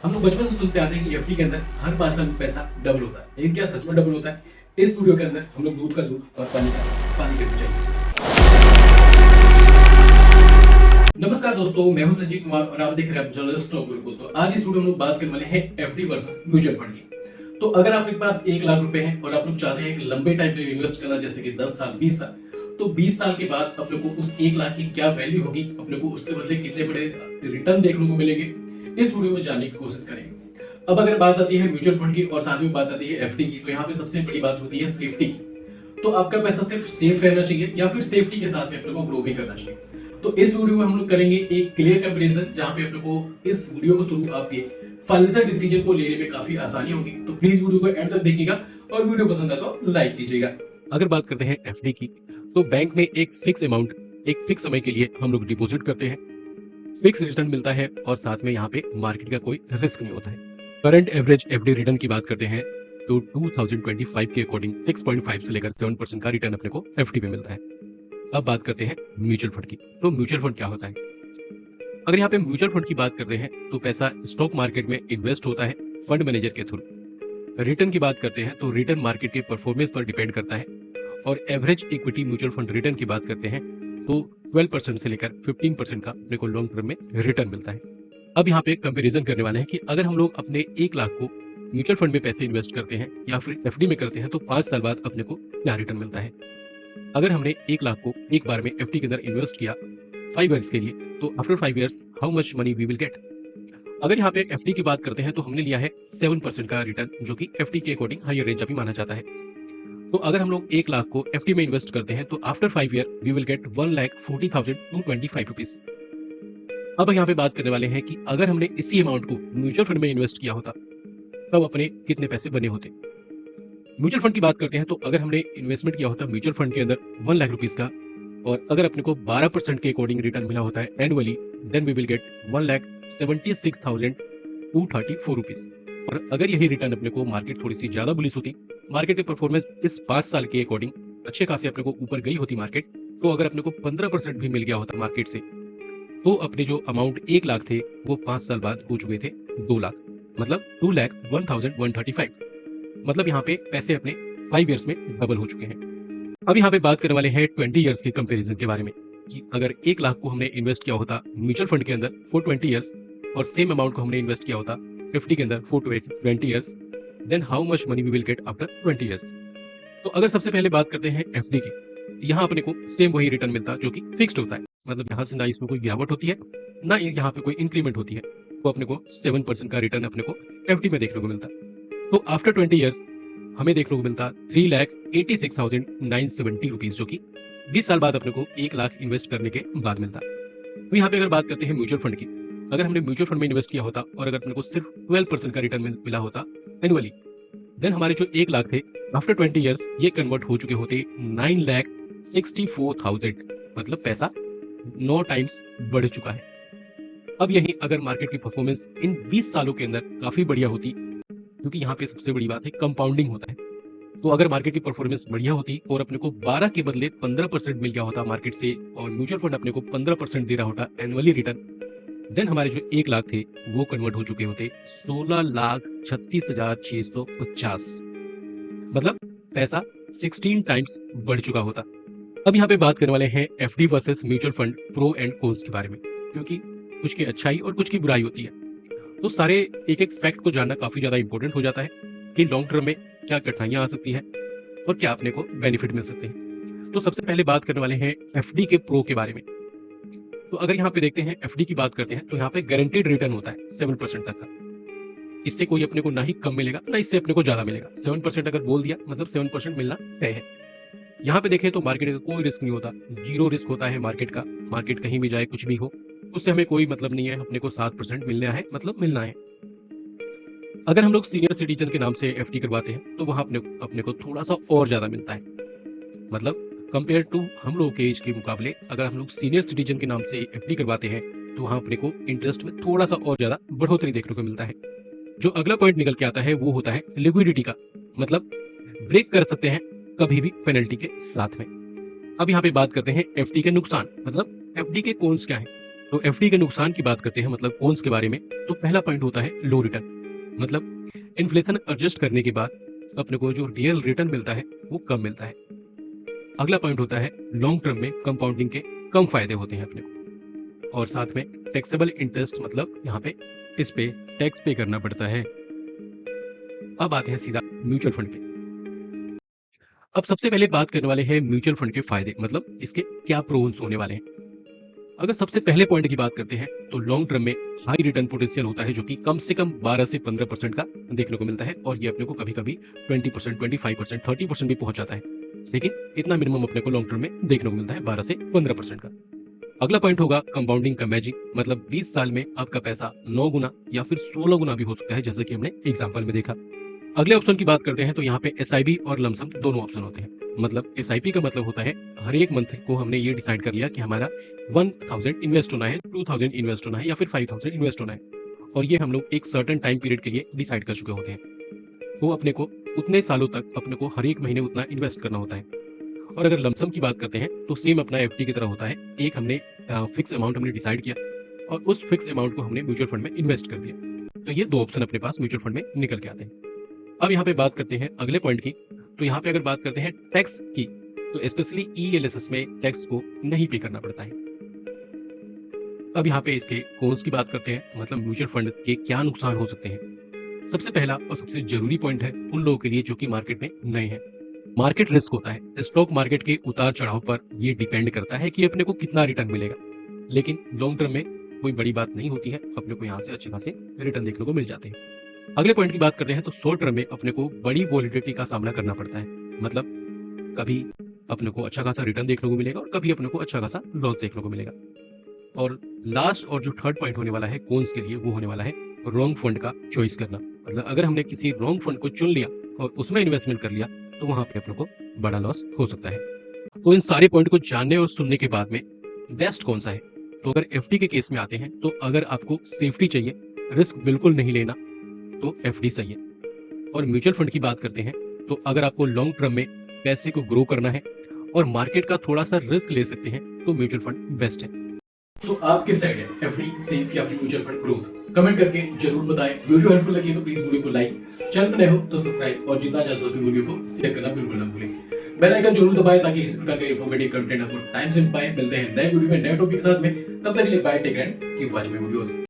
हम लोग बचपन से सुनते आते हैं कि एफडी के अंदर हर 5 साल में पैसा डबल होता है, लेकिन क्या सच में डबल होता है? इस वीडियो के अंदर हम लोग दूध का दूध और पानी का पानी करना चाहिए। नमस्कार दोस्तों, मैं हूं संजीव कुमार और आप देख रहे हैं चैनल स्टॉक गुरुकुल। तो आज इस वीडियो में हम लोग बात करने वाले हैं एफडी वर्सेस म्यूचुअल फंड की। तो अगर आपके पास 1 लाख रुपए हैं और आप लोग चाहते हैं एक लंबे टाइम में इन्वेस्ट करना, जैसे कि 10 साल 20 साल, तो 20 साल के बाद अपने को उस 1 लाख की क्या वैल्यू होगी, अपने को उसके बदले कितने बड़े रिटर्न देखने को मिलेंगे, इस वीडियो में जानने की कोशिश करेंगे। अब अगर बात आती है म्यूचुअल फंड की और साथ में बात आती है एफडी की, तो यहाँ पे सबसे बड़ी बात होती है सेफ्टी की। तो आपका पैसा सिर्फ सेफ रहना चाहिए या फिर सेफ्टी के साथ में अपने को ग्रो भी करना चाहिए। तो इस वीडियो में हम लोग करेंगे एक क्लियर कंपैरिजन, जहां पे अपने को इस वीडियो के थ्रू आपके फाइनेंशियल डिसीजन को लेने में काफी आसानी होगी। तो प्लीज वीडियो को एंड तक देखिएगा और वीडियो पसंद आए तो लाइक कीजिएगा। अगर बात करते हैं एफडी की, तो बैंक में एक फिक्स अमाउंट एक फिक्स समय के लिए हम लोग डिपॉजिट करते हैं, फिक्स रिटर्न मिलता है और साथ में यहाँ पे मार्केट का कोई रिस्क नहीं होता है। करंट एवरेज एफडी रिटर्न की बात करते हैं तो 2025 के अकॉर्डिंग 6.5 से लेकर 7% का रिटर्न अपने को एफडी में मिलता है। अब बात करते हैं म्यूचुअल फंड की। तो म्यूचुअल फंड क्या होता है? अगर यहाँ पे म्यूचुअल फंड की बात करते हैं तो पैसा स्टॉक मार्केट में इन्वेस्ट होता है फंड मैनेजर के थ्रू। रिटर्न की बात करते हैं तो रिटर्न मार्केट के परफॉर्मेंस पर डिपेंड करता है। और average equity mutual fund return की बात करते हैं तो 12% से लेकर 15% का अपने को लॉन्ग टर्म में रिटर्न मिलता है। अब यहाँ पे कंपैरिजन करने वाले हैं कि अगर हम लोग अपने 1 लाख को म्यूचुअल फंड में पैसे इन्वेस्ट करते हैं या फिर एफडी में करते हैं तो 5 साल बाद अपने को क्या रिटर्न मिलता है। अगर हमने 1 लाख को एक बार में एफडी के अंदर इन्वेस्ट किया 5 इयर्स के लिए, तो after 5 years how much money we will get. अगर यहाँ पे एफडी की बात करते हैं तो हमने लिया है 7% का रिटर्न, जो कि एफडी के अकॉर्डिंग हायर रेंज अभी माना जाता है। तो अगर हम लोग 1 लाख को एफडी में इन्वेस्ट करते हैं तो after 5 year we will get 1,40,225 rupees. अब यहाँ पे बात करने वाले हैं कि अगर हमने इसी अमाउंट को म्यूचुअल फंड में इन्वेस्ट किया होता तब अपने कितने पैसे बने होते। म्यूचुअल फंड की बात करते हैं तो अगर हमने इन्वेस्टमेंट किया होता म्यूचुअल फंड के अंदर 1 लाख रुपीज का, और अगर अपने को 12% के अकॉर्डिंग रिटर्न मिला होता है annually, then we will get 1,76,234 rupees. और अगर यही रिटर्न अपने को मार्केट थोड़ी सी ज्यादा बुलिश होती, मार्केट की परफॉर्मेंस इस 5 साल के अकॉर्डिंग अच्छे खासे अपने को ऊपर गई होती मार्केट, तो अगर अपने को 15% भी मिल गया होता मार्केट से, तो अपने जो अमाउंट 1 लाख थे वो 5 साल बाद हो चुके थे 2 लाख, मतलब 2,01,135। मतलब यहाँ पे पैसे अपने 5 इयर्स में डबल हो चुके हैं। अब यहाँ पे बात करने वाले हैं 20 इयर्स के कंपैरिजन के बारे में कि अगर 1 लाख को हमने इन्वेस्ट किया होता म्यूचुअल फंड के अंदर फॉर 20 इयर्स और सेम अमाउंट को हमने इन्वेस्ट किया होता एफडी के अंदर for 20 years, then how much money we will get after 20 years. तो अगर सबसे पहले बात करते हैं एफडी की, यहाँ अपने को सेम वही रिटर्न मिलता जो कि फिक्स्ड होता है। मतलब यहाँ से ना इसमें कोई गिरावट होती है ना यहाँ पे कोई इंक्रीमेंट होती है। तो अपने को 7% का रिटर्न अपने को एफडी में देखने को मिलता। तो आफ्टर 20 इयर्स हमें देखने को मिलता 3,86,970 रुपीज, जो कि 20 साल बाद अपने को 1 लाख इन्वेस्ट करने के बाद मिलता। तो यहाँ पे अगर बात करते हैं म्यूचुअल फंड की, अगर हमने म्यूचुअल फंड में इन्वेस्ट किया होता और अगर अपने को सिर्फ 12% का रिटर्न मिला होता एनुअली, देन हमारे जो 1 लाख थे आफ्टर 20 इयर्स ये कन्वर्ट हो चुके होते 9,64,000। मतलब पैसा 9 टाइम्स बढ़ चुका है। अब यही अगर मार्केट की परफॉर्मेंस इन 20 सालों के अंदर काफी बढ़िया होती, क्योंकि यहाँ पे सबसे बड़ी बात है कंपाउंडिंग होता है। तो अगर मार्केट की परफॉर्मेंस बढ़िया होती और अपने को 12 के बदले 15% मिल गया होता मार्केट से, और म्यूचुअल फंड अपने को 15% दे रहा होता एनुअली रिटर्न, देन हमारे जो 1 लाख थे वो कन्वर्ट हो चुके होते 16,36,650। मतलब पैसा 16 टाइम्स बढ़ चुका होता। अब यहाँ पे बात करने वाले हैं FD versus mutual fund pro and cons के बारे में, क्योंकि कुछ की अच्छाई और कुछ की बुराई होती है। तो सारे एक एक फैक्ट को जानना काफी ज्यादा इंपॉर्टेंट हो जाता है कि लॉन्ग टर्म में क्या कठिनाइयां आ सकती है और क्या अपने को बेनिफिट मिल सकते हैं। तो सबसे पहले बात करने वाले हैं एफडी के प्रो के बारे में। तो अगर यहाँ पे देखते हैं एफडी की बात करते हैं तो यहाँ पे गारंटीड रिटर्न होता है 7% तक का। इससे कोई अपने को ना ही कम मिलेगा ना इससे अपने को ज्यादा मिलेगा। 7% अगर बोल दिया मतलब 7% मिलना तय है। यहाँ पे देखें तो मार्केट का कोई रिस्क नहीं होता, जीरो रिस्क होता है मार्केट का। मार्केट कहीं भी जाए कुछ भी हो उससे हमें कोई मतलब नहीं है, अपने को 7% मिलना है मतलब मिलना है। अगर हम लोग सीनियर सिटीजन के नाम से एफडी करवाते हैं तो वहां अपने को थोड़ा सा और ज्यादा मिलता है। मतलब कंपेयर टू हम लोग के एज के मुकाबले अगर हम लोग सीनियर सिटीजन के नाम से एफडी करवाते हैं तो वहां अपने को इंटरेस्ट में थोड़ा सा और ज्यादा बढ़ोतरी देखने को मिलता है। जो अगला पॉइंट निकल के आता है वो होता है लिक्विडिटी का। मतलब ब्रेक कर सकते हैं कभी भी पेनल्टी के साथ में। अब यहाँ पे बात करते हैं एफडी के नुकसान, मतलब एफडी के कॉन्स क्या है। तो एफडी के नुकसान की बात करते हैं, मतलब कॉन्स के बारे में, तो पहला पॉइंट होता है लो रिटर्न। मतलब इन्फ्लेशन एडजस्ट करने के बाद अपने को जो रियल रिटर्न मिलता है वो कम मिलता है। अगला पॉइंट होता है लॉन्ग टर्म में कंपाउंडिंग के कम फायदे होते हैं अपने को, और साथ में टैक्सेबल इंटरेस्ट, मतलब यहाँ पे इस पे टैक्स पे करना पड़ता है। अब आते हैं सीधा म्यूचुअल फंड पे। अब सबसे पहले बात करने वाले हैं म्यूचुअल फंड के फायदे, मतलब इसके क्या प्रोन्स होने वाले हैं। अगर सबसे पहले पॉइंट की बात करते हैं तो लॉन्ग टर्म में हाई रिटर्न पोटेंशियल होता है, जो कि कम से कम 12 से 15% का देखने को मिलता है, और ये अपने को कभी कभी 20%, 25%, 30% भी पहुंच जाता है, लेकिन इतना मिनिमम अपने को लॉन्ग टर्म में देखने को मिलता है 12 से 15% का। अगला पॉइंट होगा कंपाउंडिंग का मैजिक, मतलब 20 साल में आपका पैसा 9 गुना या फिर 16 गुना भी हो सकता है, जैसे कि हमने एग्जाम्पल में देखा। अगले ऑप्शन की बात करते हैं तो यहाँ पे एसआईपी और लमसम दोनों ऑप्शन होते हैं। मतलब एसआईपी का मतलब होता है हर एक मंथ को हमने ये डिसाइड कर लिया कि हमारा 1000 इन्वेस्ट होना है, 2000 इन्वेस्ट होना है या फिर 5000 इन्वेस्ट होना है, और ये हम लोग एक सर्टेन टाइम पीरियड के लिए डिसाइड कर चुके होते हैं। वो अपने को उतने सालों तक अपने को हर एक महीने उतना इन्वेस्ट करना होता है। और अगर लमसम की बात करते हैं तो सेम अपना एफडी की तरह होता है, एक हमने फिक्स अमाउंट हमने डिसाइड किया और उस फिक्स अमाउंट को हमने म्यूचुअल फंड में इन्वेस्ट कर दिया। तो ये दो ऑप्शन अपने पास म्यूचुअल फंड में निकल के आते हैं। अब यहाँ पे बात करते हैं अगले पॉइंट की। तो यहाँ पे अगर बात करते हैं टैक्स की, तो स्पेशली ईएलएसएस में टैक्स को नहीं पे करना पड़ता है। अब यहाँ पे इसके कॉन्स की बात करते हैं, मतलब म्यूचुअल फंड के क्या नुकसान हो सकते हैं। सबसे पहला और सबसे जरूरी पॉइंट है उन लोगों के लिए जो कि मार्केट में नए हैं। मार्केट रिस्क होता है, स्टॉक मार्केट के उतार चढ़ाव पर ये डिपेंड करता है कि अपने को कितना रिटर्न मिलेगा, लेकिन लॉन्ग टर्म में कोई बड़ी बात नहीं होती है, अपने को यहाँ से अच्छे खासे रिटर्न देखने को मिल जाते हैं। अगले पॉइंट की बात करते हैं तो शॉर्ट टर्म में अपने को बड़ी वॉलिटिलिटी का सामना करना पड़ता है। मतलब कभी अपने को अच्छा खासा रिटर्न देखने को मिलेगा और कभी अपने को अच्छा खासा लॉस देखने को मिलेगा। और लास्ट और जो थर्ड पॉइंट होने वाला है कॉन्स के लिए, वो होने वाला है रॉन्ग फंड का चॉइस करना। मतलब अगर हमने किसी रॉन्ग फंड को चुन लिया और उसमें इन्वेस्टमेंट कर लिया तो वहां पे अपने को बड़ा लॉस हो सकता है। तो इन सारे पॉइंट को जानने और सुनने के बाद में बेस्ट कौन सा है, तो अगर एफडी के केस में आते हैं तो अगर आपको सेफ्टी चाहिए, रिस्क बिल्कुल नहीं लेना, तो एफडी सही है। और म्यूचुअल फंड की बात करते हैं तो अगर आपको लॉन्ग टर्म में पैसे को ग्रो करना है और मार्केट का थोड़ा सा रिस्क ले सकते हैं तो म्यूचुअल फंड बेस्ट है। तो आप किस साइड है, एफडी सेफ या फिर म्यूचुअल फंड ग्रोथ? कमेंट करके जरूर बताएं। वीडियो हेल्पफुल लगी तो प्लीज वीडियो को लाइक, चैनल पर नए हो तो सब्सक्राइब और जितना ज्यादा हो वीडियो को शेयर करना बिल्कुल ना भूलें। बेल आइकन जरूर दबाएं ताकि इस प्रकार का इंफॉर्मेटिव कंटेंट आपको टाइम से मिल पाए। मिलते हैं नए वीडियो में नए टॉपिक के साथ में, तब तक के लिए bye, take care, keep watching my videos.